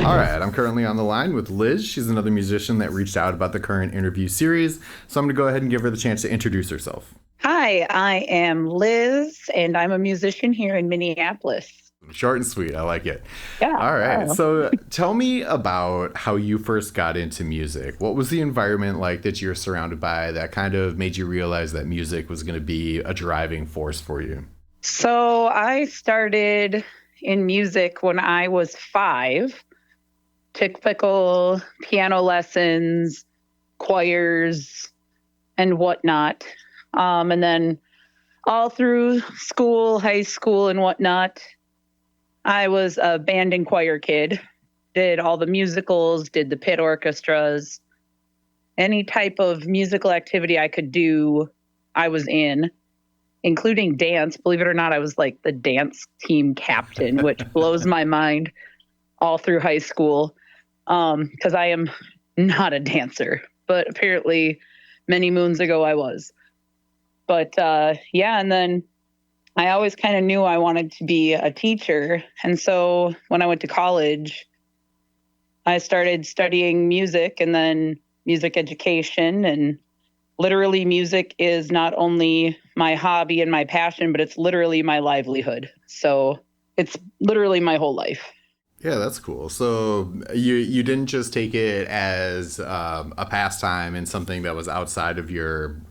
All right, I'm currently on the line with Liz. She's another musician that reached out about the current interview series. So I'm going to go ahead and give her the chance to introduce herself. Hi, I am Liz, and I'm a musician here in Minneapolis. Short and sweet. I like it. Yeah. All right. So tell me about how you first got into music. What was the environment like that you're surrounded by that kind of made you realize that music was going to be a driving force for you? So I started in music when I was 5. Typical piano lessons, choirs, and whatnot. And then all through school, high school, and whatnot, I was a band and choir kid. Did all the musicals, did the pit orchestras, any type of musical activity I could do, I was in, including dance. Believe it or not, I was like the dance team captain, which blows my mind all through high school because I am not a dancer, but apparently many moons ago I was. But yeah, and then I always kind of knew I wanted to be a teacher. And so when I went to college, I started studying music and then music education. And literally, music is not only my hobby and my passion, but it's literally my livelihood. So it's literally my whole life. Yeah, that's cool. So you didn't just take it as a pastime and something that was outside of your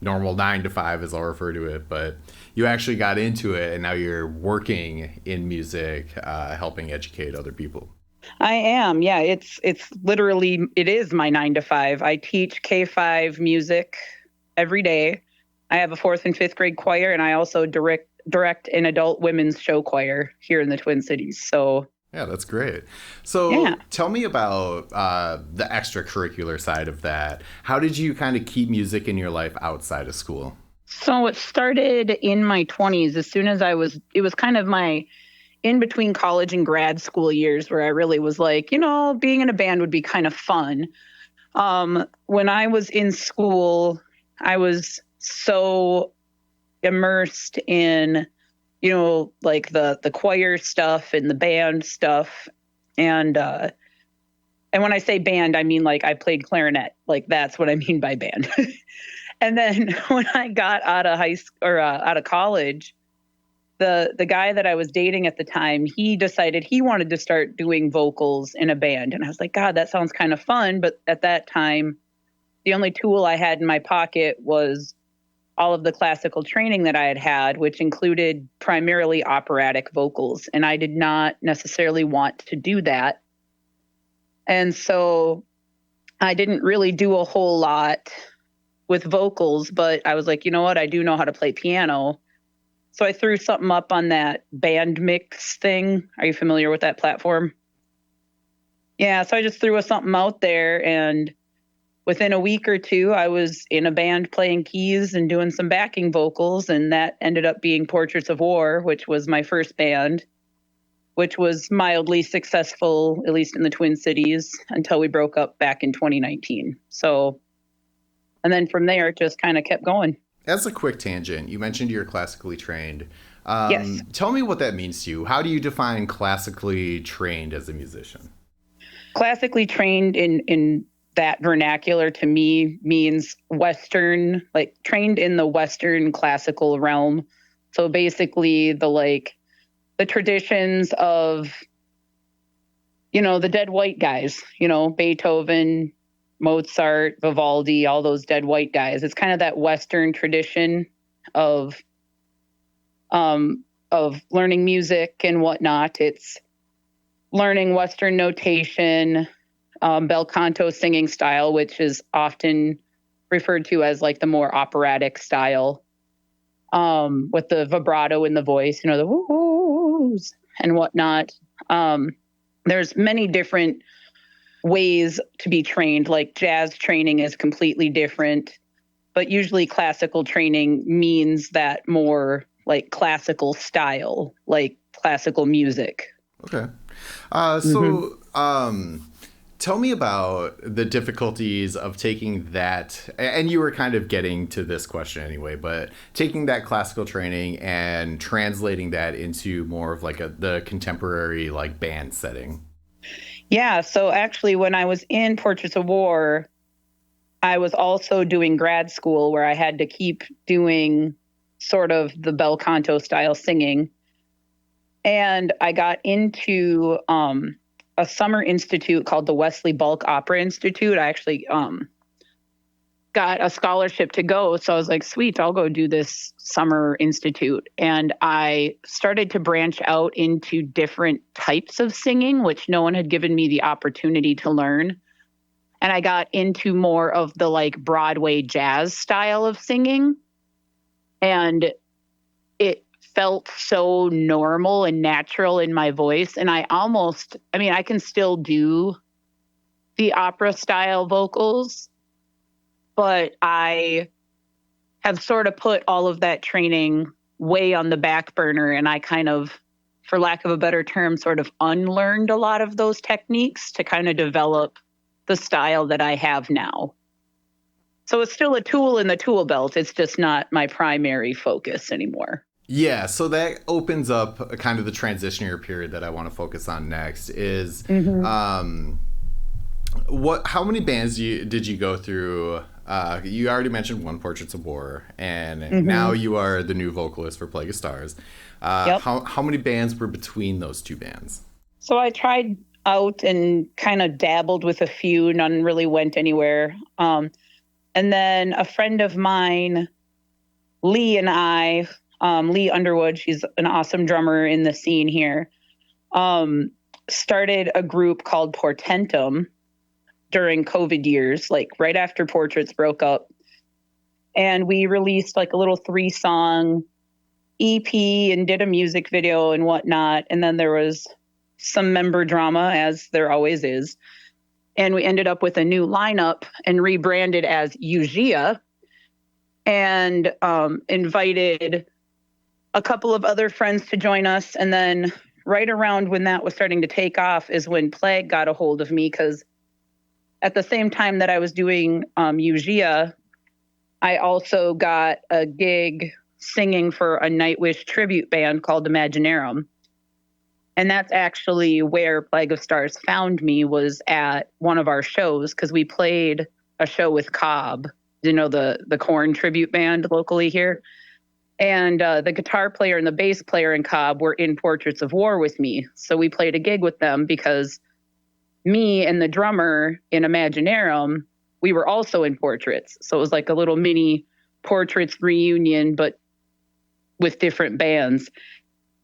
normal 9 to 5, as I'll refer to it, but you actually got into it and now you're working in music, helping educate other people. I am. Yeah, it's literally, it is my 9 to 5. I teach K-5 music every day. I have a 4th and 5th grade choir, and I also direct an adult women's show choir here in the Twin Cities. So yeah, that's great. So yeah. Tell me about the extracurricular side of that. How did you kind of keep music in your life outside of school? So it started in my 20s. As soon as it was kind of my in between college and grad school years where I really was like, being in a band would be kind of fun. When I was in school, I was so immersed in, like the choir stuff and the band stuff. And when I say band, I mean like I played clarinet. Like that's what I mean by band. And then when I got out of high school or out of college, the guy that I was dating at the time, he decided he wanted to start doing vocals in a band. And I was like, God, that sounds kind of fun. But at that time, the only tool I had in my pocket was all of the classical training that I had, which included primarily operatic vocals. And I did not necessarily want to do that. And so I didn't really do a whole lot with vocals, but I was like, you know what? I do know how to play piano. So I threw something up on that band mix thing. Are you familiar with that platform? Yeah, so I just threw something out there, and within a week or two, I was in a band playing keys and doing some backing vocals, and that ended up being Portraits of War, which was my first band, which was mildly successful, at least in the Twin Cities, until we broke up back in 2019. So, and then from there, it just kind of kept going. As a quick tangent, you mentioned you're classically trained. Yes. Tell me what that means to you. How do you define classically trained as a musician? Classically trained in that vernacular to me means Western, like trained in the Western classical realm. So basically the traditions of, the dead white guys, Beethoven, Mozart, Vivaldi, all those dead white guys. It's kind of that Western tradition of learning music and whatnot. It's learning Western notation, bel canto singing style, which is often referred to as like the more operatic style, with the vibrato in the voice, the woo-woos and whatnot. There's many different ways to be trained. Like jazz training is completely different, but usually classical training means that more like classical style, like classical music. Okay. Tell me about the difficulties of taking that, and you were kind of getting to this question anyway, but taking that classical training and translating that into more of like the contemporary like band setting. Yeah. So actually, when I was in Portraits of War, I was also doing grad school where I had to keep doing sort of the bel canto style singing. And I got into a summer institute called the Wesley Bulk Opera Institute. I actually got a scholarship to go. So I was like, sweet, I'll go do this summer institute. And I started to branch out into different types of singing, which no one had given me the opportunity to learn. And I got into more of the like Broadway jazz style of singing. And it felt so normal and natural in my voice. And I mean, I can still do the opera style vocals, but I have sort of put all of that training way on the back burner. And I kind of, for lack of a better term, sort of unlearned a lot of those techniques to kind of develop the style that I have now. So it's still a tool in the tool belt. It's just not my primary focus anymore. Yeah, so that opens up a kind of the transitionary period that I want to focus on next is how many bands did you go through? You already mentioned one, Portraits of War, and now you are the new vocalist for Plague of Stars. Yep. How many bands were between those two bands? So I tried out and kind of dabbled with a few, none really went anywhere. And then a friend of mine, Lee and I, Lee Underwood, she's an awesome drummer in the scene here, started a group called Portentum during COVID years, like right after Portraits broke up. And we released like a little 3-song EP and did a music video and whatnot. And then there was some member drama, as there always is. And we ended up with a new lineup and rebranded as Ugia, and invited a couple of other friends to join us. And then right around when that was starting to take off is when Plague got a hold of me, because at the same time that I was doing Ugia, I also got a gig singing for a Nightwish tribute band called Imaginarum. And that's actually where Plague of Stars found me, was at one of our shows, because we played a show with Cobb, the Korn tribute band locally here. And the guitar player and the bass player in Cobb were in Portraits of War with me. So we played a gig with them because me and the drummer in Imaginarum, we were also in Portraits. So it was like a little mini Portraits reunion, but with different bands.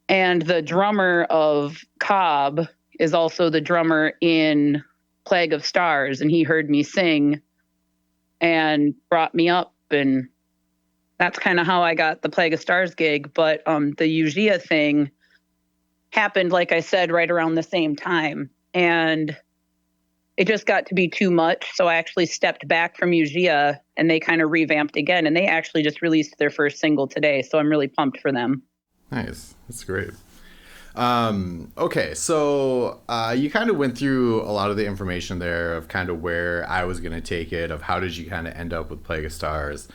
And the drummer of Cobb is also the drummer in Plague of Stars. And he heard me sing and brought me up. And that's kind of how I got the Plague of Stars gig. But the Ugia thing happened, like I said, right around the same time. And it just got to be too much. So I actually stepped back from Ugia, and they kind of revamped again. And they actually just released their first single today. So I'm really pumped for them. Nice. That's great. Okay, so you kind of went through a lot of the information there of kind of where I was going to take it, of how did you kind of end up with Plague of Stars.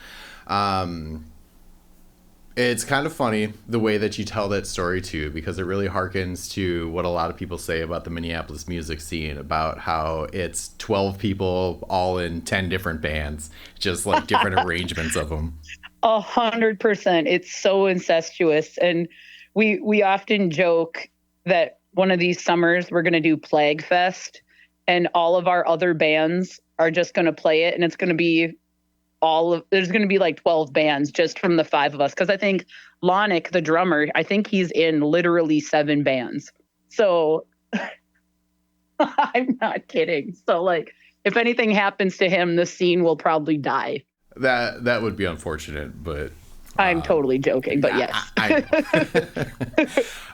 It's kind of funny the way that you tell that story too, because it really harkens to what a lot of people say about the Minneapolis music scene, about how it's 12 people all in 10 different bands, just like different arrangements of them. 100%. It's so incestuous. And we often joke that one of these summers we're going to do Plague Fest, and all of our other bands are just going to play it. And it's going to be there's going to be like 12 bands just from the 5 of us. Cause I think Lonick, the drummer, I think he's in literally 7 bands. So I'm not kidding. So like, if anything happens to him, the scene will probably die. That would be unfortunate, but I'm totally joking, but yes.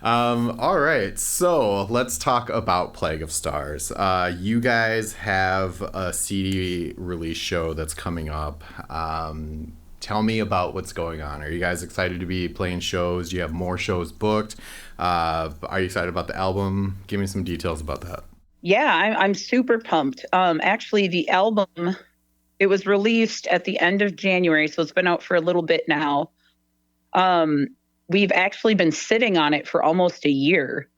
All right, so let's talk about Plague of Stars. You guys have a CD release show that's coming up. Tell me about what's going on. Are you guys excited to be playing shows? Do you have more shows booked? Are you excited about the album? Give me some details about that. Yeah, I'm super pumped. Actually, the album, it was released at the end of January, so it's been out for a little bit now. We've actually been sitting on it for almost a year.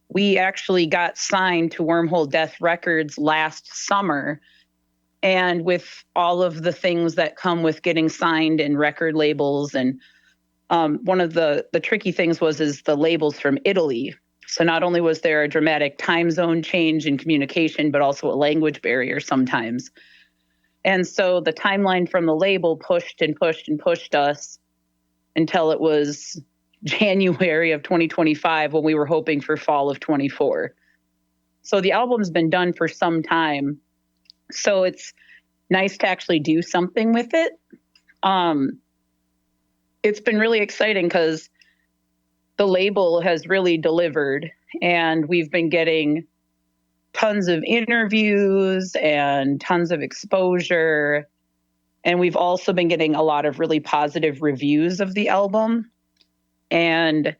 We actually got signed to Wormhole Death Records last summer. And with all of the things that come with getting signed and record labels, and one of the tricky things is the labels from Italy. So not only was there a dramatic time zone change in communication, but also a language barrier sometimes. And so the timeline from the label pushed and pushed and pushed us until it was January of 2025 when we were hoping for fall of 24. So the album's been done for some time. So it's nice to actually do something with it. It's been really exciting because the label has really delivered, and we've been getting tons of interviews and tons of exposure. And we've also been getting a lot of really positive reviews of the album. And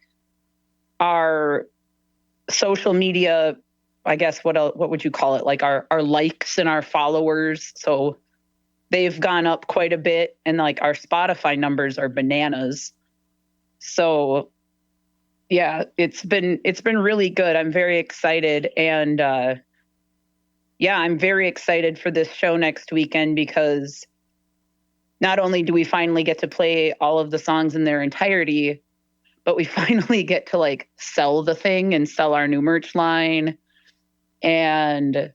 our social media, I guess, what would you call it? Like our likes and our followers. So they've gone up quite a bit, and like our Spotify numbers are bananas. So yeah, it's been really good. I'm very excited. And yeah, I'm very excited for this show next weekend, because not only do we finally get to play all of the songs in their entirety, but we finally get to like sell the thing and sell our new merch line, and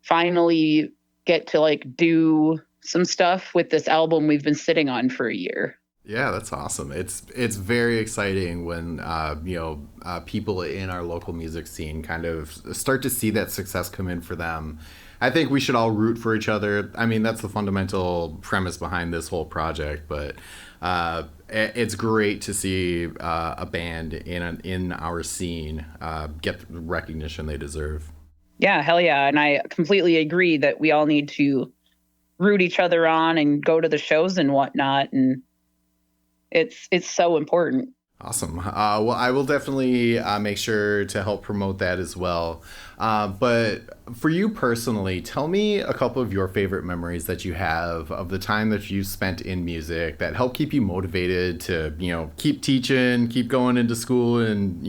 finally get to like do some stuff with this album we've been sitting on for a year. Yeah, that's awesome. It's very exciting when people in our local music scene kind of start to see that success come in for them. I think we should all root for each other. I mean, that's the fundamental premise behind this whole project. But it's great to see a band in our scene get the recognition they deserve. Yeah, hell yeah. And I completely agree that we all need to root each other on and go to the shows and whatnot. And it's so important. Awesome. Well, I will definitely make sure to help promote that as well. But for you personally, tell me a couple of your favorite memories that you have of the time that you spent in music that help keep you motivated to, keep teaching, keep going into school, and,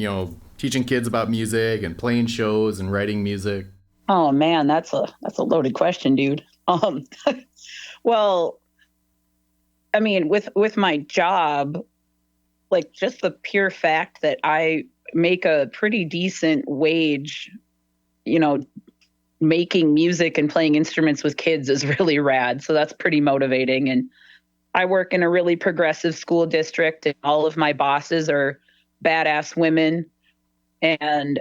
teaching kids about music and playing shows and writing music. Oh man, that's a loaded question, dude. Well, I mean, with my job, like just the pure fact that I make a pretty decent wage, making music and playing instruments with kids is really rad. So that's pretty motivating. And I work in a really progressive school district, and all of my bosses are badass women. And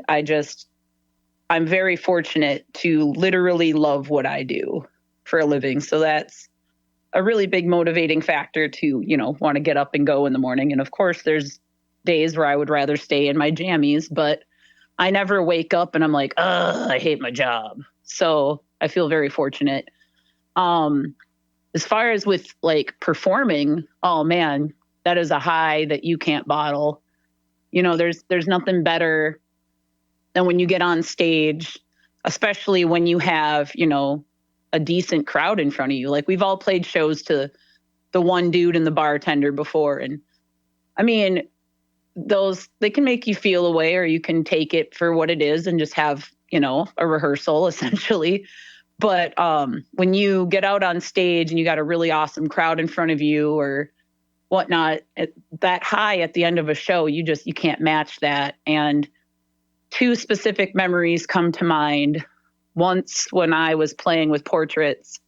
I'm very fortunate to literally love what I do for a living. So that's a really big motivating factor to, want to get up and go in the morning. And of course, there's days where I would rather stay in my jammies, but I never wake up and I'm like, I hate my job. So I feel very fortunate. As far as with like performing, oh man, that is a high that you can't bottle. There's nothing better than when you get on stage, especially when you have, a decent crowd in front of you. Like we've all played shows to the one dude and the bartender before. And I mean, they can make you feel a way, or you can take it for what it is and just have, a rehearsal essentially. But when you get out on stage and you got a really awesome crowd in front of you or whatnot, that high at the end of a show, you can't match that. And two specific memories come to mind. Once when I was playing with Portraits,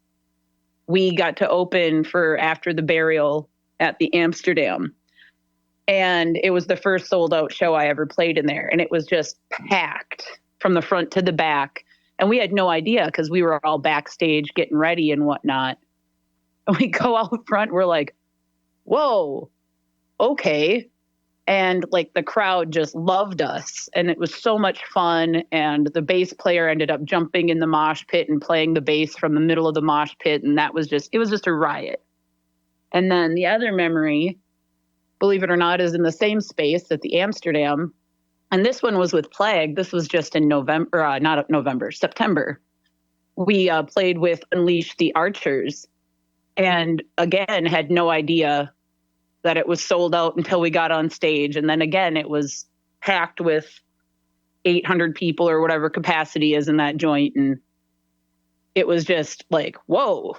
we got to open for After the Burial at the Amsterdam. And it was the first sold out show I ever played in there. And it was just packed from the front to the back. And we had no idea because we were all backstage getting ready and whatnot. And we go out front, we're like, whoa, okay. And like the crowd just loved us, and it was so much fun. And the bass player ended up jumping in the mosh pit and playing the bass from the middle of the mosh pit. And it was just a riot. And then the other memory, believe it or not, is in the same space at the Amsterdam. And this one was with Plague. This was just in September. We played with Unleash the Archers, and again, had no idea that it was sold out until we got on stage. And then again, it was packed with 800 people or whatever capacity is in that joint. And it was just like, whoa.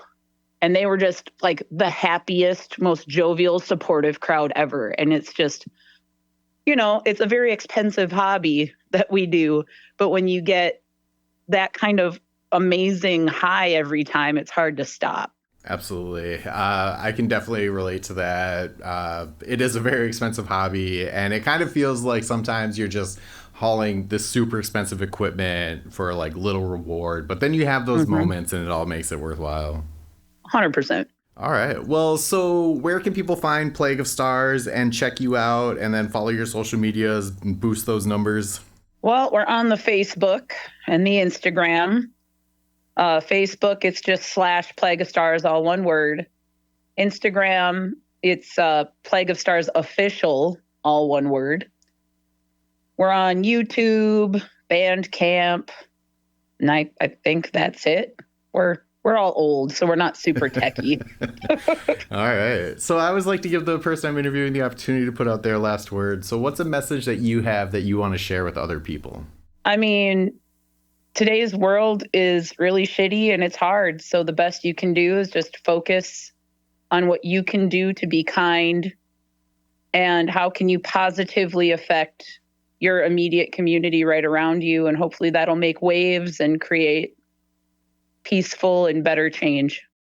And they were just like the happiest, most jovial, supportive crowd ever. And it's just, it's a very expensive hobby that we do. But when you get that kind of amazing high every time, it's hard to stop. Absolutely. I can definitely relate to that. It is a very expensive hobby, and it kind of feels like sometimes you're just hauling this super expensive equipment for like little reward, but then you have those moments and it all makes it worthwhile. 100%. All right. Well, so where can people find Plague of Stars and check you out and then follow your social medias and boost those numbers? Well, we're on the Facebook and the Instagram. Facebook, it's just /Plague of Stars, all one word. Instagram, it's Plague of Stars Official, all one word. We're on YouTube, Bandcamp, and I think that's it. We're all old, so we're not super techy. All right. So I always like to give the person I'm interviewing the opportunity to put out their last word. So what's a message that you have that you want to share with other people? I mean, today's world is really shitty and it's hard. So the best you can do is just focus on what you can do to be kind and how can you positively affect your immediate community right around you. And hopefully that'll make waves and create peaceful and better change.